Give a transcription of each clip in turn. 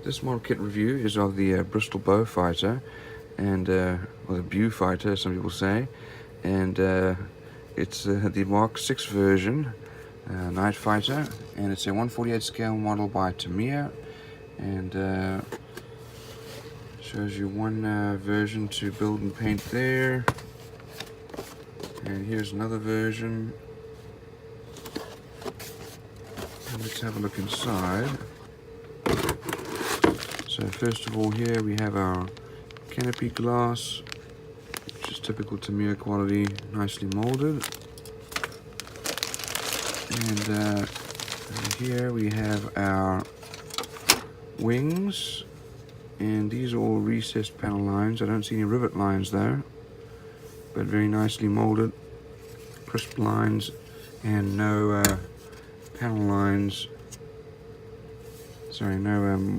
This model kit review is of the Bristol Beaufighter, and or the Beaufighter, some people say, and it's the Mk.VI version, night fighter, and it's a 1/48 scale model by Tamiya, and shows you one version to build and paint there, and here's another version. And let's have a look inside. So first of all, here we have our canopy glass, which is typical Tamiya quality, nicely molded. And here we have our wings, and these are all recessed panel lines. I don't see any rivet lines there, but very nicely molded, crisp lines, and no panel lines. Sorry, no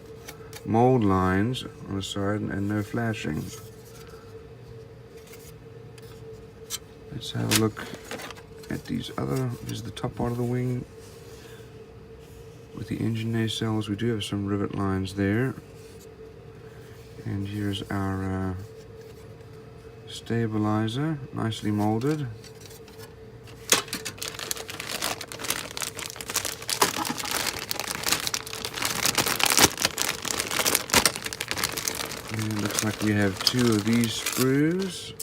mold lines on the side, and no flashing. Let's have a look at these other. This is the top part of the wing with the engine nacelles. We do have some rivet lines there, and here's our stabilizer, nicely molded. And it looks like we have two of these screws.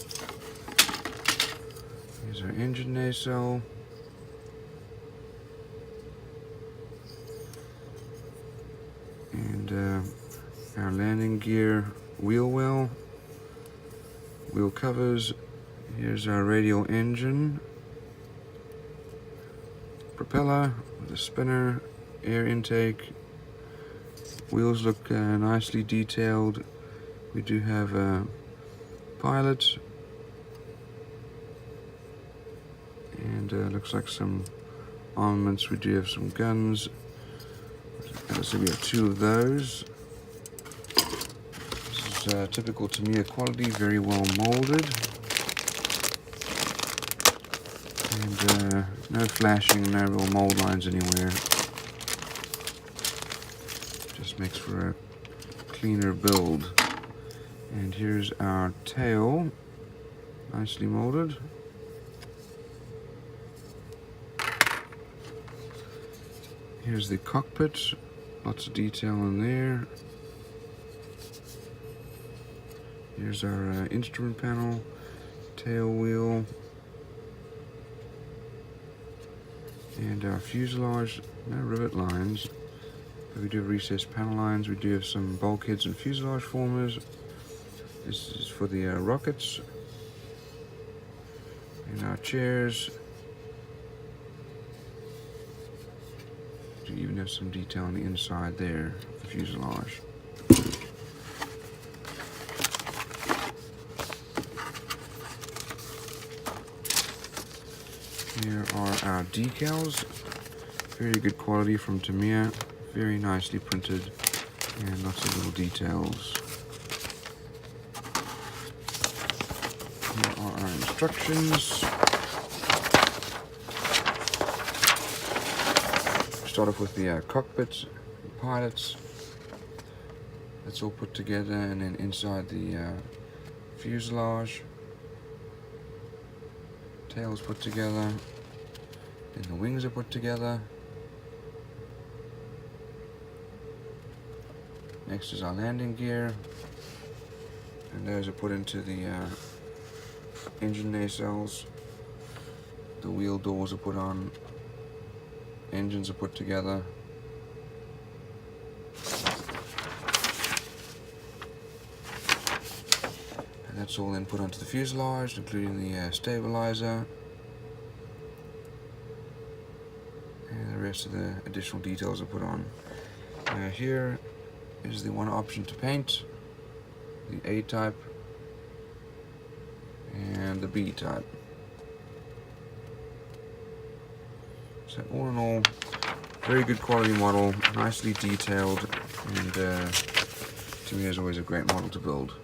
Here's our engine nacelle. And our landing gear wheel well. Wheel covers. Here's our radial engine. Propeller with a spinner, air intake. Wheels look nicely detailed. We do have a pilot, and looks like some armaments. We do have some guns. So we have two of those. This is typical Tamiya quality, very well molded, and no flashing, no real mold lines anywhere. Just makes for a cleaner build. And here's our tail, nicely molded. Here's the cockpit, lots of detail in there. Here's our instrument panel, tail wheel, and our fuselage. No rivet lines, but we do have recessed panel lines. We do have some bulkheads and fuselage formers. This is for the rockets, and our chairs. We even have some detail on the inside there, the fuselage. Here are our decals, very good quality from Tamiya, very nicely printed, and lots of little details. Here are our instructions. Start off with the cockpits, pilots. That's all put together, and then inside the fuselage, tails put together, and the wings are put together. Next is our landing gear, and those are put into the engine nacelles. The wheel doors are put on. Engines are put together. And that's all then put onto the fuselage, including the stabilizer. And the rest of the additional details are put on. Here is the one option to paint, the A type and the B type. So all in all, very good quality model, nicely detailed, and to me is always a great model to build.